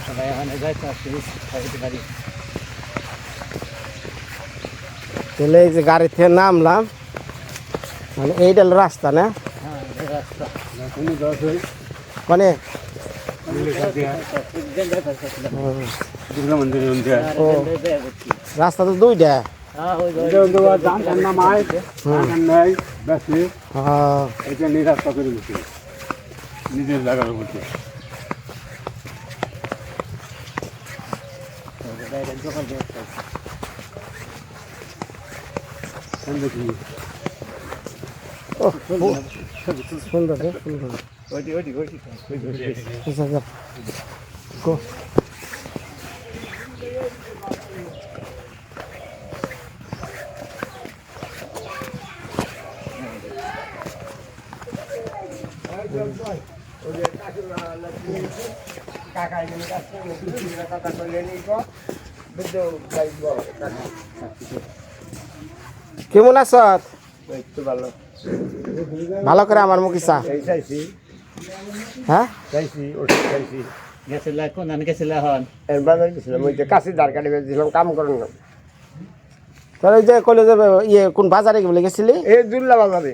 সবাই ওখানে যাইতে আসছি বাড়ি। তাহলে এই যে গাড়ি থেকে নামলাম, মানে এইটা হলো রাস্তা না? হ্যাঁ রাস্তা মানে দুর্গা মন্দির রাস্তা তো দুইটা। রাস্তা করে দিচ্ছে নিজের জায়গার মধ্যে। সুন্দর সুন্দর। কেমন আছ? ভালো ভালো করে আমার মুখে চা। চাইছি হ্যাঁ চাইছি ওষুধ খাইছি। গেছিল কোন আমি গেছিল এখন বাজার গেছিলাম, ওই যে কাশি ধার কাটি বেঁচেছিলাম, কাম করেন না। তাহলে ওই যে কইলে যে ইয়ে কোন বাজারে বলে গেছিলি? এই দুল্লা বাজারে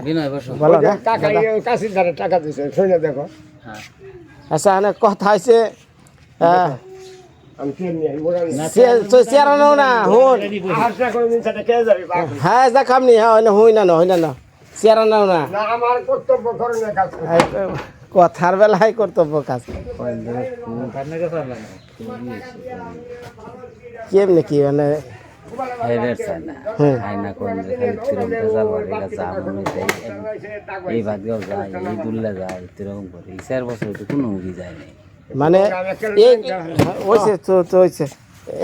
বিনয় বসো। ভালো না? কাকা কাশির ধারে টাকা দিছে, শুনে দেখো। আচ্ছা অনেক কথা হয়েছে। আমি কেন নিয়ে মোড়া চেয়ারানো না হুন। হাসটা করে দিন সেটা খেয়ে যাবে। হ্যাঁ দেখামনি, হ্যাঁ হই না না, হই না না, চেয়ারানো না। না আমার কর্তব্য ধরনের কাজ করতে। কথার বেলায় কর্তব্য কাজ কেমনি কি মানে মানে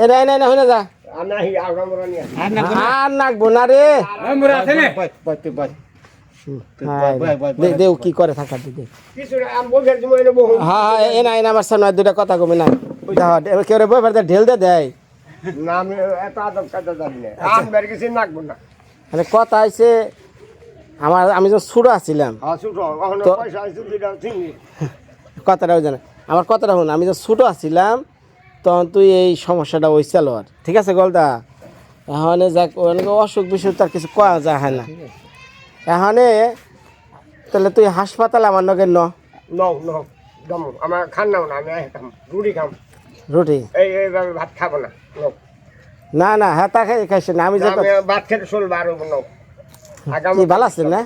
এরাই নাই না হই না যা আর নাহি আগামরা নিয়ে আর নাকবো না রে। দেও কি করে থাকার দিকে। কিছু না, আমি বসে সময় নেবো। হ্যাঁ এ নাই না আমার সামনে দুটা কথা কমে না কেউ রে বই ঢেল দে দেয়। না আমি এত আদব কাদা জানি না, আমি বের কিছু নাকবো না। মানে কথা হয়েছে আমি যখন ছোট আছিলাম, হ্যাঁ ছুটো ওখানে পয়সা আছে দুইটা চিনি। কথাটাও জানা আমার কথাটা শুন, আমি যখন ছোট আছিলাম তখন তুই এই সমস্যাটা হয়েছিল আর ঠিক আছে গলদা। এখন যাক অনেক অসুখ বিসুখ তার কিছু কয়া যায় হয় না। এখানে তাহলে তুই হাসপাতাল আমার নগে ন দম আমার খান নাও না, আমি খাম রুটি খাম। রুটি এইভাবে ভাত খাবো না। না না হ্যাঁ তা খাইছে না। আমি যে আমি ভাত খেতে চলবো আরো নো। কি ভালো আছেন না?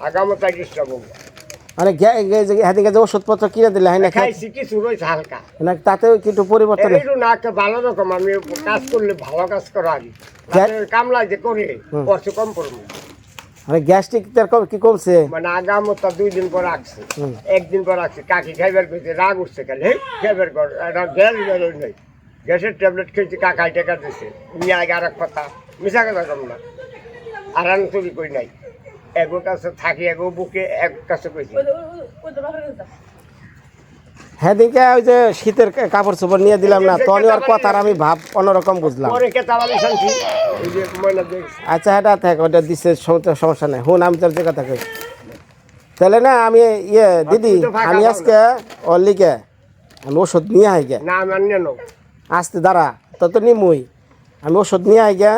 আগামী চেষ্টা করবো। মানে হাতে যে ওষুধপত্র কিনে দিলে হয় না খাইছি কিছু রয়েছে হালকা, তাতেও কিন্তু পরিবর্তন একটু না একটা ভালো রকম। আমি কাজ করলে ভালো কাজ করা আগে কামলা যে করে কষ্ট কম করবো। মানে গ্যাস্ট্রিক কি কমছে? মানে আগামতা 2 দিন পর রাখছে, 1 দিন পর রাখছে। কাকি খাইবার করছে, রাগ উঠছে খালি খাইবার কর গ্যাস বেরোয় নাই। গ্যাসের ট্যাবলেট খেয়েছি, কাকাই টাকা দিচ্ছে। নিয়ে আগে আর এক কথা মিশা কথা কম না। আর আমি চুরি করি নাই, এগো কাছে থাকি, এগো বুকে এক কাছে কইছি। হ্যাঁ দিকে ওই যে শীতের কাপড় চোপড় নিয়ে দিলাম না, তখন আর কথার আমি ভাব অন্যরকম বুঝলাম। আচ্ছা এটা থাক, ওটা দিচ্ছে সমস্যা নেই। হুন আমি তোর যে কথা কই তাহলে না, আমি ইয়ে দিদি আমি আজকে ওর লিগে আমি ওষুধ নিয়ে আই গে। আসতে দাঁড়া তত নিমুই আমি ওষুধ নিয়ে আই গে।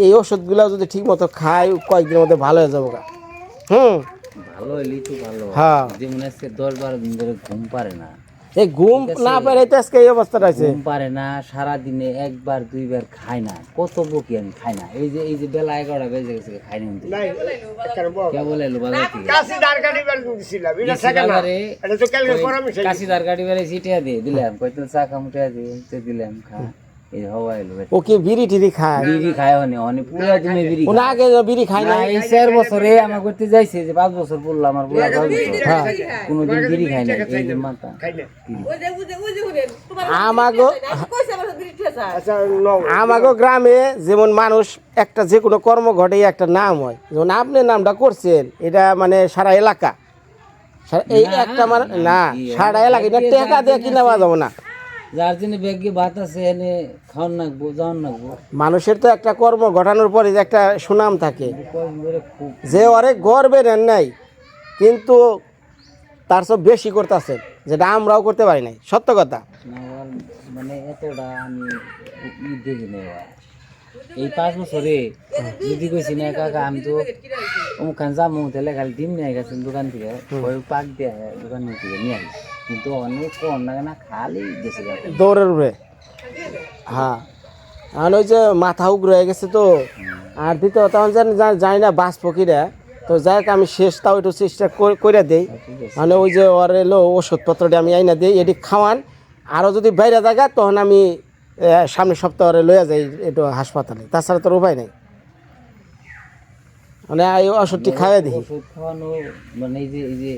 এই ওষুধগুলো যদি ঠিক মতো খাই কয়েকদিনের মধ্যে ভালো হয়ে যাবো। ভালো হইলেই তো ভালো। হ্যাঁ যেমন আজকে 10-12 দিন ধরে ঘুম পারে না। এই ঘুম না পারে তো আজকে এই অবস্থাটা আছে। ঘুম পারে না, সারাদিনে 1-2 বার খায় না। কত বকি আমি খাই না। এই যে বেলা 11টা বেজে গেছে খাই না। কে বলে বাজার থেকে কাশি দার গাড়ি বেড়ে চিটিয়া দিয়ে দিলাম, কইতে চা খামুটিয়া দিয়ে দিলাম খা। এই হওয়া এলো ও কি বিড়ি টিড়ি খায়? বিড়ি খায় অনেক পুরা দিনে বিড়ি না আগে বিড়ি খায় না। এই 4 বছরে আমার করতে যাইছে যে 5 বছর পড়লো আমার পুরা 5 বছর কোনোদিন বিড়ি খায় না। এই যে মাথা আমাগো গ্রামে যেমন মানুষ একটা যে কোনো কর্ম ঘটে একটা নাম হয়, যেমন আপনি নামটা করছেন এটা মানে সারা এলাকা এই একটা মানে না সারা এলাকা এটা টাকা দিয়ে কিনা যাবো না। যার জন্য ব্যাগে ভাত আছে এনে খাওয়ান নাকবো, যাওয়ান নাকবো। মানুষের তো একটা কর্ম ঘটানোর পরে যে একটা সুনাম থাকে, যে অনেক গর্বে নেন নাই কিন্তু তার সব বেশি করতেছেন, যেটা আমরাও করতে পারি নাই, সত্য কথা। না বল, মানে এতটা আমি দেখি না এই 5 বছরে। যদি কইছি না কাকা আমি তো ওখান যাবো তাহলে খালি ডিম নিয়ে গেছেন দোকান থেকে, ওই পাক দিয়ে দোকান থেকে নিয়ে আসি, কিন্তু অনেক কম লাগে না, খালি গেছে দৌড়ের উপরে। হ্যাঁ, আর ওই যে মাথা উগ্র হয়ে গেছে তো, আর দ্বিতীয় তখন জানি না বাস ফকিরা তো যাই হোক, আমি শেষ তাও একটু চেষ্টা করে দিই, মানে ওই যে ওর এলো ওষুধপত্রটা আমি আইনা দিই, এটি খাওয়ান। আরও যদি বাইরে জায়গা তখন আমি সামনের সপ্তাহে লইয়া যাই একটু হাসপাতালে, তাছাড়া তোর উপায় নেই, মানে এই ওষুধটি খাওয়াই দিই। ওষুধ খাওয়ানো মানে এই যে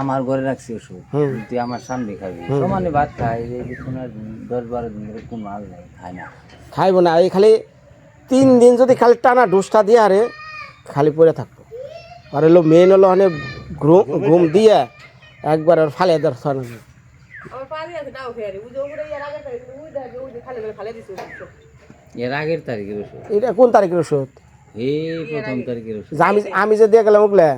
আমার ঘরে রাখছি ওষুধ, তুই আমার সামনে খাবি, সমানে ভাত খাই, এই যে কোনো 10-12 দিন ধরে কোনো মাল নেই, খায় না, খাইব না। এই খালি 3 দিন যদি খালি টানা ডোজটা দিয়ে আরে খালি পড়ে থাকবো, আর এলো মেন হলো মানে ঘুম দিয়ে একবার আর ফালিয়ে দেওয়ার ছয়। এর আগের তারিখের ওষুধ। এটা কোন তারিখের ওষুধ? এই প্রথম তারিখের ওষুধ। আমি যে দিয়ে গেলাম ওগুলা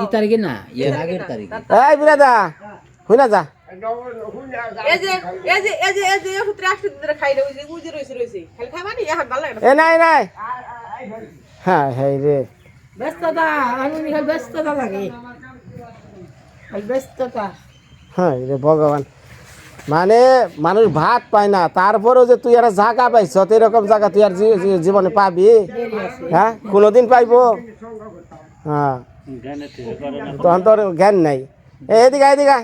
এই তারিখে না, এর আগের তারিখে। এই বিরাদা হই না যা, এ নাই নাই, হ্যাঁ হ্যাঁ রে ব্যস্ততা, আমি ব্যস্ততা লাগে, ব্যস্ততা। হ্যাঁ রে ভগবান, মানে মানুষ ভাত পায় না, তারপরেও যে তুই আর জায়গা পাইছ, এরকম জায়গা তুই আর জীবনে পাবি? হ্যাঁ, কোনোদিন পাইবো? হ্যাঁ, তখন তোর জ্ঞান নাই। এদিকে এদিকে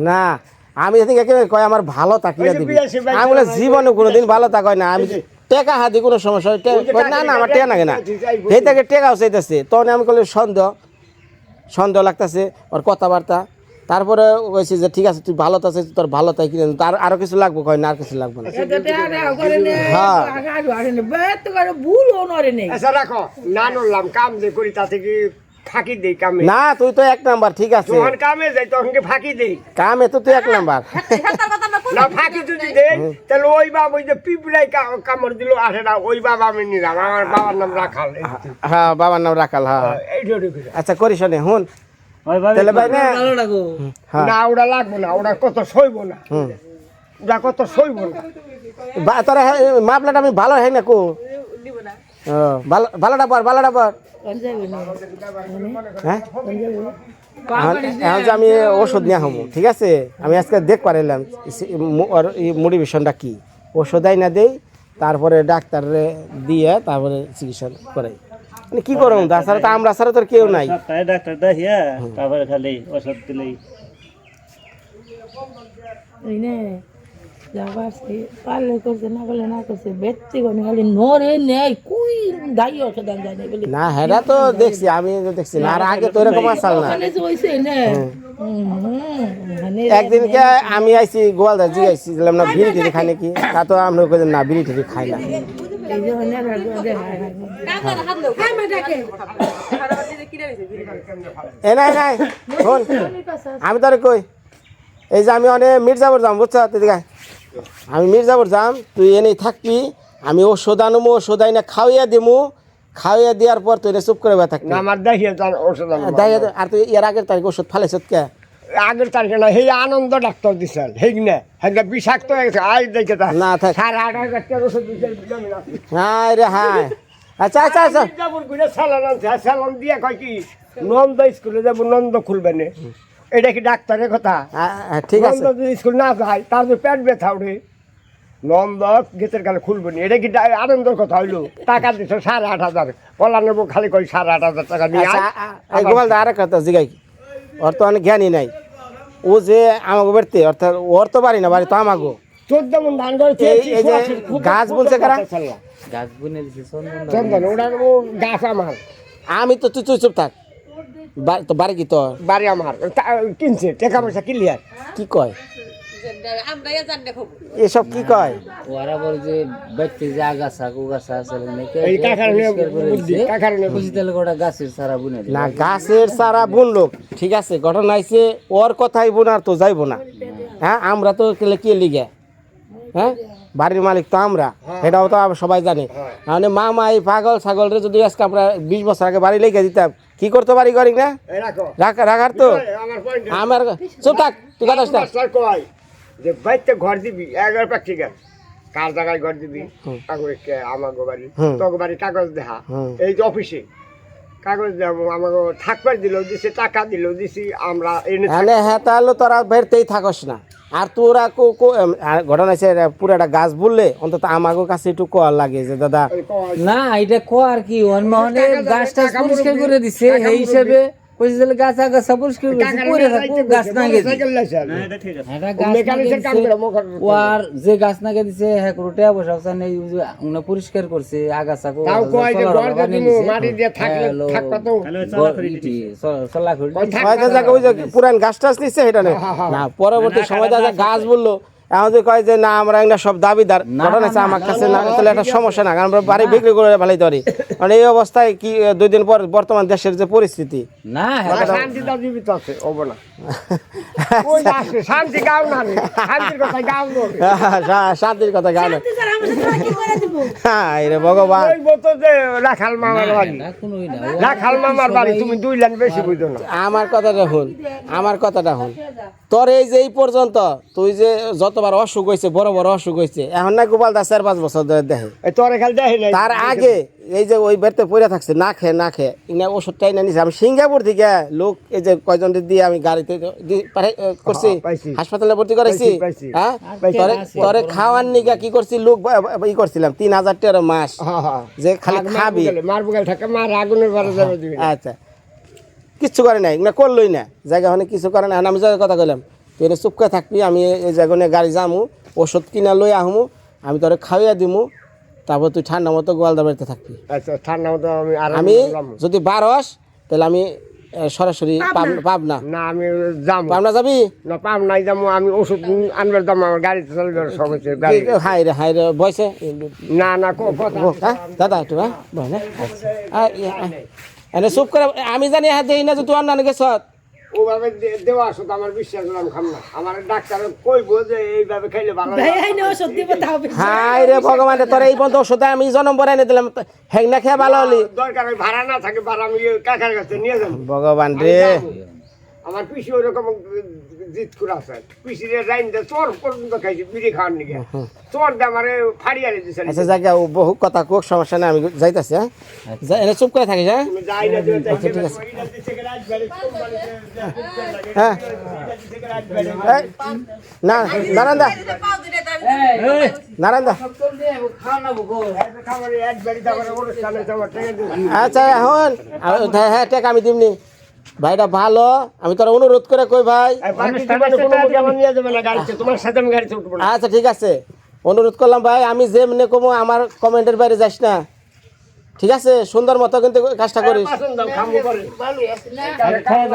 না, আমি এদিকে কয় আমার ভালো তাকিয়ে দিবি, আমি বলে জীবনে কোনোদিন ভালো তাকায় না। আমি টেকা হাতি কোনো সমস্যা, না না আমার টেকা লাগে না, সেই থেকে টেকাও চাইতেছে, তখন আমি বলি সন্দেহ লাগতেছে ওর কথাবার্তা। তারপরে কইছি যে ঠিক আছে তুই ভালো তো আছিস, তোর ভালো তাই কিনে তার আরো কিছু লাগবে, কয় না আর কিছু লাগবে না। হ্যাঁ রাখো না নড়লাম, কাম যে করি তাতে কি ফাঁকি দেই কামে? না তুই তো 1 নাম্বার, ঠিক আছে যখন কামে যাই তখন কি ফাঁকি দেই? কামে তো তুই 1 নাম্বার। না ফাঁকি যদি দেই তাহলে ওই বাবা ওই যে পিঁপড়াই কামড় দিল আসে না, ওই বাবা আমি নিলাম, আমার বাবার নাম রাখাল। হ্যাঁ বাবার নাম রাখাল। হ্যাঁ আচ্ছা করিস নে হুন, তাহলে ভাই না না ওটা লাগবো না, ওটা কত সইব না, ওটা কত সইব না। তোরা মাপলাটা আমি ভালো হয় না কো, ভালোটা পর হ্যাঁ, এখন যে আমি ওষুধ নিয়ে হবো, ঠিক আছে? আমি আজকে দেখ পারিলাম মোটিভেশনটা কি, ওষুধ আই না দেই, তারপরে ডাক্তারে দিয়ে তারপরে চিকিৎসা করাই। মানে কি করবো, তাছাড়া তো আমরা ছাড়া তোর কেউ নাই। ডাক্তার দেখিয়া তারপরে খালি ওষুধ দিলেই পারলে করছে, না করলে না করছে, বেচতে খালি নরে নেই কুই দায়ী ওষুধ আমি জানি বলি না হেরা তো দেখছি, আমি তো দেখছি না, আর আগে তো এরকম আসাল না। একদিনকে আমি আইছি গোয়ালদার জিগাইছিলাম না বিড়ি টিড়ি খাই নাকি, তা তো আমরা কইলাম না বিড়ি টিড়ি খাই না। এ নাই নাই শোন, আমি তোরে কই, এই যে আমি অনেক মির্জাপুর যাম বুঝছ, দিদিকা আমি মির্জাপুর যাম, তুই এনেই থাকবি, আমি ওষুধ আনবো, ওষুধ আইনা খাওয়াইয়া দিমু, খাওয়াইয়া দেওয়ার পর তুই চুপ করে থাকবি। আমার দেখিয়ে ওষুধ আর তুই এর আগের তারিখ ওষুধ ফালাইছ কে? আগের তারিখে না, সেই আনন্দ ডাক্তার দিচ্ছেন হেগ না, হেগ বিষাক্ত হয়ে গেছে। আজ দেখে না থাক 8,500 টাকার ওষুধ দিচ্ছেন। হ্যাঁ রে হ্যাঁ, আচ্ছা আচ্ছা আচ্ছা স্যালন দিয়ে কয় কি নন্দ স্কুলে যাবো, নন্দ খুলবে না, এটা কি ডাক্তারের কথা? ঠিক আছে, নন্দ যদি স্কুল না যায় তার যে পেট ব্যথা উঠে, নন্দ গেতের কালে খুলবে না, এটা কি আনন্দের কথা হইলো? টাকা দিচ্ছ 8,500, বলা নেবো খালি কই 8,500 টাকা নিয়ে গোপাল দা আর কথা জিগাই, ওর তো অনেক জ্ঞানী নাই, ও যে আমাকে বাড়িতে, অর্থাৎ ওর তো বাড়ি না, বাড়ি তো আমাগো 14 মণ ধান করেছে। এই যে গাছ বলছে কারা, গাছ বুনে দিছে চন্দন, ওটা গাছ আমার। আমি তো তুই চুপ থাক, তো বাড়ি কি তোর? বাড়ি আমার, কিনছে টাকা পয়সা ক্লিয়ার। কি কয় এসব কি কয়? ওরা বলে যে ব্যক্তি যে আগাছা কুগাছা আছে এই কাকারণে বুদ্ধি, কাকারণে খুশি তেল গোটা গাছের সারা বুনে না গাছের সারা বুনলো, ঠিক আছে, ঘটনা আইছে ওর কথাই বোনার তো যাইবো না। হ্যাঁ আমরা তো কি লিগে, হ্যাঁ বাড়ির মালিক তো আমরা, এটাও তো সবাই জানে। মানে মামা এই পাগল ছাগলরে যদি আজকে আমরা 20 বছর আগে বাড়ি লেগে দিতাম, কি করতে পারি করি না রাখার তো আমার চুপ থাক, তুই কথা না। যে বাইতে ঘর দিবি 11 প্র্যাকটিক্যাল কার জায়গায় ঘর দিবি আমার বাড়ি তোর বাড়ি কাগজ দেখা এই যে অফিসে কাগজ দেবো আমাকে থাকবার দিল দিছে টাকা দিল দিছি আমরা এনে হ্যাঁ তাহলে তোরা বেরতেই থাকস না। আর তোরা ঘটনা আছে পুরাটা গাছ বললে অন্তত আমাকে কাছে একটু কল লাগে যে দাদা না এটা কো আর কি মানে গাছ টাছ পরিষ্কার করে দিছে এই হিসেবে কইছে যে গাছ আগাছা পরিষ্কার করে পড়ে থাকো গাছ না গেছে এটা ঠিক আছে। এটা গাছ মেকানিকের কাম করে আর যে গাছ না গেছে হ্যাঁ রুটে বসাছে না উনি পরিষ্কার করছে আগাছা কো তাও কয় যে ঘর দিমু মাটি দিয়ে থাকলে থাকবা তো তাহলে ওই চলা করে দিবি। চলা করে হয়তো যাকে ওই যে পুরান গাছ টাছ নিচ্ছে সেটা না পরবর্তী সময় যা গাছ বললো এখন যে কয় যে না আমরা একটা সব দাবিদার ঘটনা আছে আমার কাছে না তাহলে একটা সমস্যা না, কারণ আমরা বাড়ি বিক্রি করে ফেলাই ধরি। মানে এই অবস্থায় কি 2 দিন পর বর্তমান দেশের যে পরিস্থিতি না শান্তিটা জীবিত আছে ওব না ওই আসে শান্তি গাও না শান্তির কথা গাও না শান্তির কথা গাও না। শান্তি স্যার আমার সাথে কি করে দিব? হ্যাঁ রে ভগবান, ওই বতো যে রাখাল মামার বাড়ি না কোনোই না রাখাল মামার বাড়ি তুমি 2 লাইন বেশি বুঝো না। আমার কথাটা শুন তোর এই যে এই পর্যন্ত তুই যে যতবার অসুখ হয়েছে বড় বড় অসুখ হয়েছে এখন না গোপাল দা 4-5 বছর ধরে দেখে এই তোর খালি দেখে নাই তার আগে এই যে ওই বেরতে পড়ে থাকছে না খেয়ে ইনা ওষুধটাই না নিছে। আমি সিঙ্গাপুর থেকে লোক এই যে কয়জন দিয়ে আমি গাড়িতে করছি পাইছি। হাসপাতালে ভর্তি করাইছি। পাইছি। হ্যাঁ তোরে খাওয়ার নিগা কি করছি লোক ই করছিলাম 3000 টাকা মাস যে খালি খাবি মারবো গেল থাকে মার আগুনের বারে যাবে দিবি আচ্ছা কিচ্ছু করে নাই না করলই না জায়গা ওখানে কিছু করে না। আমি জায়গায় কথা কইলাম তুই এটা চুপ করে থাকবি, আমি এই জায়গায় গাড়ি যামু ওষুধ কিনা লই আহমু আমি তোরে খাওয়াইয়া দিমু, তারপর তুই ঠান্ডা মতো গোয়ালদা বাড়িতে থাকবি। আচ্ছা ঠান্ডা মতো আমি যদি 12 তাহলে আমি সরাসরি পাবনা না আমি যাবো পাবনা যাবি না পাম নাই যাবো আমি ওষুধ আনবার দাম আমার গাড়িতে চলবে সব হচ্ছে হাই রে বয়সে না না কথা দাদা একটু হ্যাঁ বয় না এনে চুপ করে আমি জানি হ্যাঁ দেই না যে তুই অন্য গেছ ওভাবে দেওয়া ওষুধ আমার বিশ্বাস করলাম খাম না আমার ডাক্তার কইবো যে এইভাবে খাইলে ভালো ভাই আই না সত্যি কথা হবে। হাই রে ভগবান তোর এই বন্ধ ওষুধ আমি জনম বড় এনে দিলাম হ্যাং না খেয়ে ভালো হলি দরকার ওই ভাড়া না থাকে ভাড়া আমি কাকার কাছে নিয়ে যাবো ভগবান রে। আমার পিসি ওইরকম জিত করে আছে পিসিরে লাইন দিয়ে চোর পর্যন্ত খাইছি বিড়ি খাওয়ার নিকে চোর দিয়ে আমার ফাড়িয়ে দিয়েছে আচ্ছা জায়গা বহু কথা কোক সমস্যা নেই আমি যাইতাছি হ্যাঁ এনে চুপ করে থাকিস হ্যাঁ যাই না ঠিক আছে হ্যাঁ না নারায়ণদা নারায়ণদা আচ্ছা এখন হ্যাঁ টেক আমি দিমনি ভাইটা ভালো আমি তোর অনুরোধ করে কই ভাই আচ্ছা ঠিক আছে অনুরোধ করলাম ভাই আমি যেমনি কমো আমার কমেন্টের বাইরে যাস না ঠিক আছে সুন্দর মতো কিন্তু কাজটা করিস খেয়ে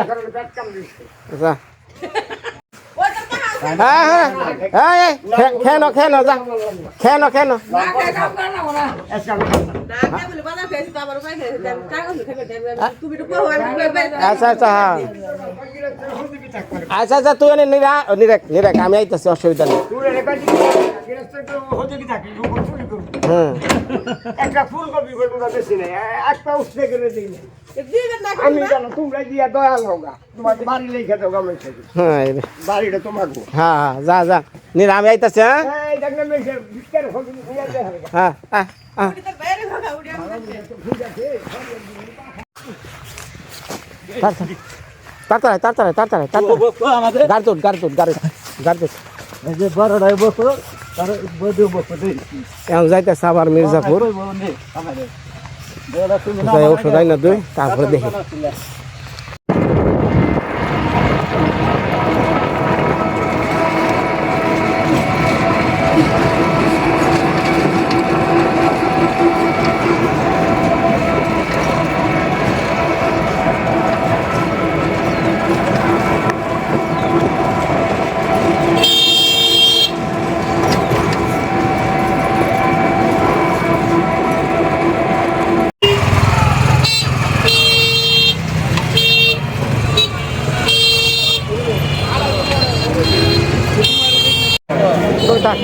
যা খেয়ে আচ্ছা আচ্ছা হ্যাঁ আচ্ছা আচ্ছা তুই নিরাক আমি আইতেছি অসুবিধা নেই একটা ফুলকপি বেশি নেই একটা উঠতে গেলে দিই আমি জানো তোমরা দিয়া দয়াল হোগা তোমার বাড়ি লেখা দাও গামে বাড়িটা তোমার হ্যাঁ যা যা নিরা আমি আইতেছি হ্যাঁ হ্যাঁ হ্যাঁ যাইতেছে আবার মির্জাপুর ওষুধ আই না দুই তারপরে দেখি থাক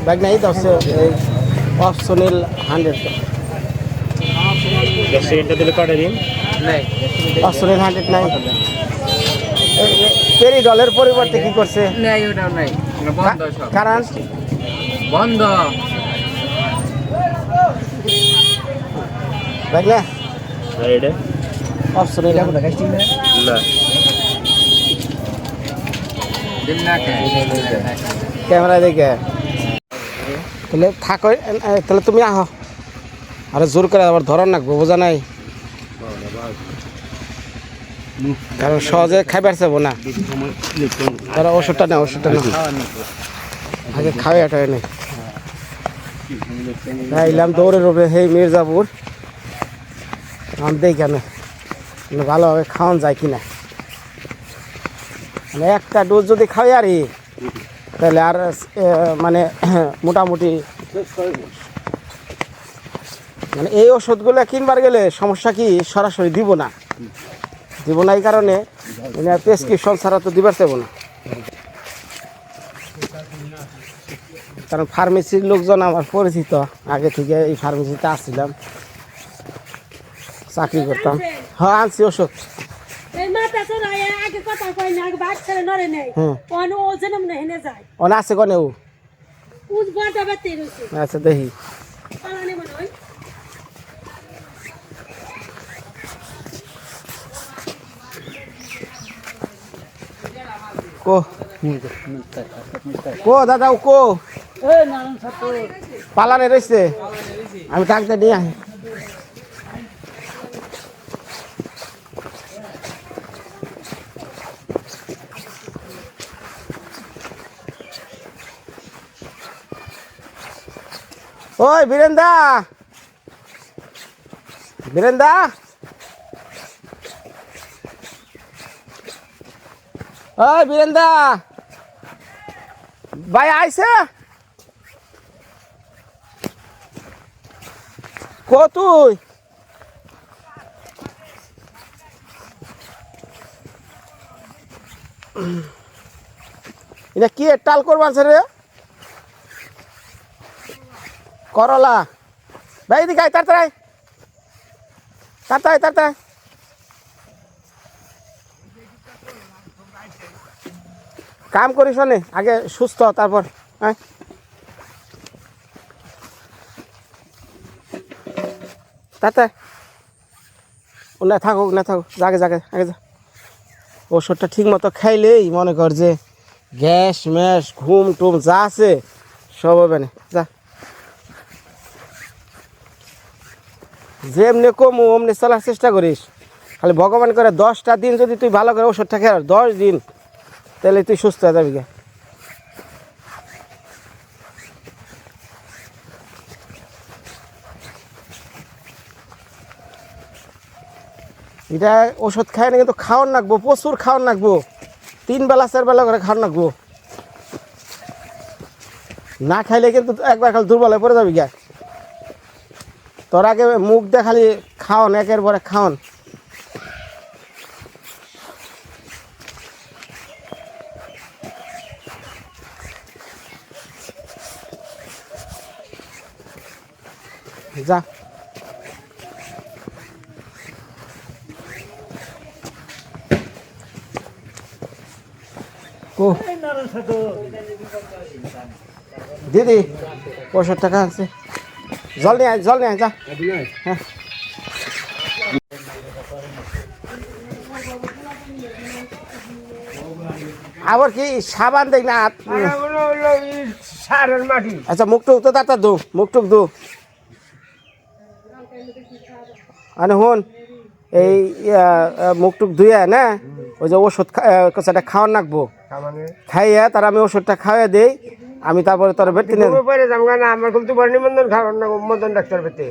ব্যাগ নাই তো এই অপশনাল 100 এটা দিলে কটা দিন অপশনাল 100 নাই পেরিডলের পরিবর্তে কি করছে নাই ওটাও নাই বন্ধ সব কারণ বন্ধ ব্যাগ না এটা অপশনাল না দিন না ক্যামেরা দেখে তাহলে থাকো তাহলে তুমি আহ আরে জোর করে আবার ধরার নাকবো বোঝা নাই কারণ সহজে খাইবার চাবো না তারা ওষুধটা না আগে খাওয়া এটা নেই এলাম দৌড়ে রোবে সেই মির্জাপুর আমি দেই কেন ভালোভাবে খাওয়ান যায় কিনা মানে একটা ডোজ যদি খাওয়াই আর তাহলে আর মানে মোটামুটি মানে এই ওষুধগুলো কিনবার গেলে সমস্যা কি সরাসরি দিব না এই কারণে প্রেসক্রিপশন ছাড়া তো দিবার চাইব না কারণ ফার্মেসির লোকজন আমার পরিচিত আগে থেকে এই ফার্মেসিতে আসছিলাম চাকরি করতাম হ্যাঁ আনছি ওষুধ অনে আছে কনে ও আচ্ছা দেখি কো কো দাদা ও কো পালানে রয়েছে আমি ডাক্তার নিয়ে আহি ওই বীরেন্দা ওই বীরেন্দা ভাই আইসে কো তুই এটা কি টাল করবার রে করলা ভাই এদিকে আয় তাড়াতাড়ি কাম করিস নে আগে সুস্থ তারপর হ্যাঁ তাড়াতাড়ি না থাকুক জাগে আগে যা ওষুধটা ঠিক মতো খাইলেই মনে কর যে গ্যাস ম্যাস ঘুম টুম যা আছে সব হবে না যা যেমনি কমু অমনি চলার চেষ্টা করিস খালি ভগবান করে 10টা দিন যদি তুই ভালো করে ওষুধটা খেয়ে 10 দিন তাহলে তুই সুস্থ হয়ে যাবি এটা ওষুধ খায় না কিন্তু খাওয়ান রাখবো প্রচুর খাওয়ান রাখবো 3 বেলা 4 বেলা করে খাওয়ান রাখবো না খাইলে কিন্তু একবার খালি দুর্বল হয়ে পড়ে যাবি গা তোর আগে মুখ দিয়ে খালি খাওয়ান একের পরে খাওয়ান যা কো দিদি 65 টাকা আছে জল নিয়ে আয় যা হ্যাঁ আবার কি সাবান দেখ না সারের মাটি আচ্ছা মুখটুক তো তাড়াতাড়ি দো মুখটুক দো আনে হন এই মুখটুক ধুয়ে না ওই যে ওষুধ সেটা খাওয়ান রাখবো খাইয়া তার আমি ওষুধটা খাওয়াই দেই আমি তারপরে তোর বেটি আমার কিন্তু নিমন্ত্রণ খাওয়ার না মদন ডাক্তার বেতে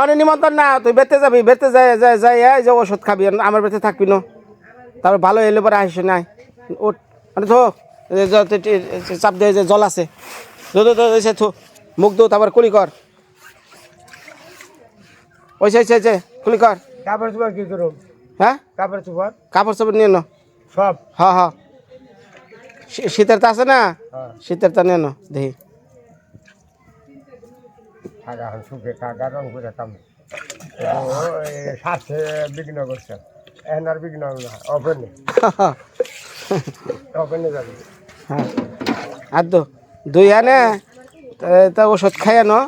অনেক নিমন্ত্রণ না তুই বেতে যাবি বেতে যাই যে ওষুধ খাবি আমার বেতে থাকবি না তারপর ভালো এলে পরে আসে নাই ওঠ মানে থো চাপ দিয়ে যে জল আছে সে থো মুখ দো তারপর কুলি কর ওইছে কুলি কর কাপড় চোপড় কি করো হ্যাঁ কাপড় চোপড় কাপড় চাপড় নিয়ে নো সব হ্যাঁ শীতের তা আছে না হ্যাঁ। শীতের তা নিয়ে নো দেখি কাকা সুখে কাকা রং করে কাম সাথে বিঘ্ন করছে এনার বিঘ্ন না ওপেনে ওপেনে যাবে হ্যাঁ আর তো দুই আনে তা ওষুধ খাইয়ে নো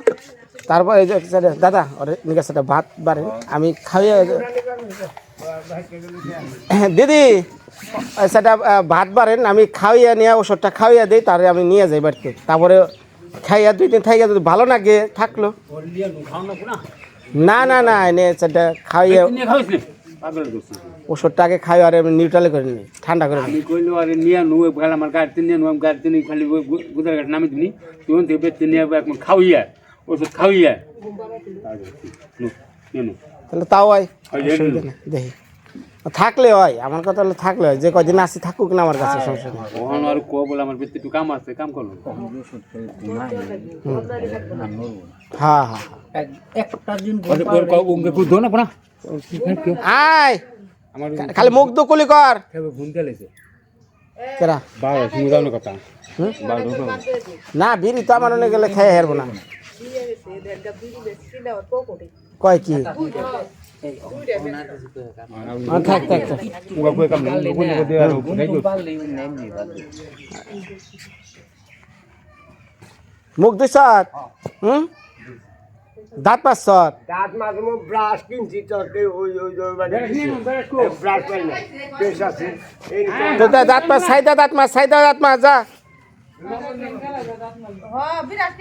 তারপর এই যে দাদা ওরে নিকাশ একটা ভাত বাড়ে আমি খাইয়ে দিদি সেটা ভাত বাড়েন আমি খাইয়ে নিয়ে ওষুধটা খাইয়ে দিই তারে আমি নিয়ে যাই বাড়িতে তারপরে খাইয়া 2 দিন খাইয়া যদি ভালো না গিয়ে থাকলো না এনে সেটা খাইয়ে ওষুধটা আগে খাই আর আমি নিউট্রালে করে নিই ঠান্ডা করে নিই আমি কইলো আরে নিয়ে নো গেল আমার গাড়িতে নিয়ে নো আমি গাড়িতে নিয়ে খালি গুজার ঘাট নামে দিনি তুই থেকে বেতে নিয়ে এখন খাওয়াইয়া ওষুধ খাওয়াইয়া তাহলে তাও হয় অসুবিধা নেই, দেখি থাকলে হয় আমার কথা হলো থাকলে হয় যে কদিন আসি থাকুক না আমার কাছে সমস্যা নেই ওখানে আর কো বলে আমার বেতে একটু কাম আছে কাম করলো ওষুধ খেয়ে ঘুমাই আর নড়বো না। হ্যাঁ একটা দিন ওকে কই দো না পড়া আয় আমার খালি মুখ দো কুলি কর খাবে ফোন চালাইছে কেরা বাবা তুমি যাও না কথা না বিড়ি তো আমার অনেক গেলে খেয়ে হারবো না কয় কি থাক ওকে কই কাম না পারলেই নেমনি বাদে মুখ দিস দাঁত পাঁচ দাঁত মাঝে ব্রাশ কিনছি তো ওই ব্রাশ পাই না বেশ আছে এই দাঁত মাছ সাইদা দাঁত মাছ যা বিরাট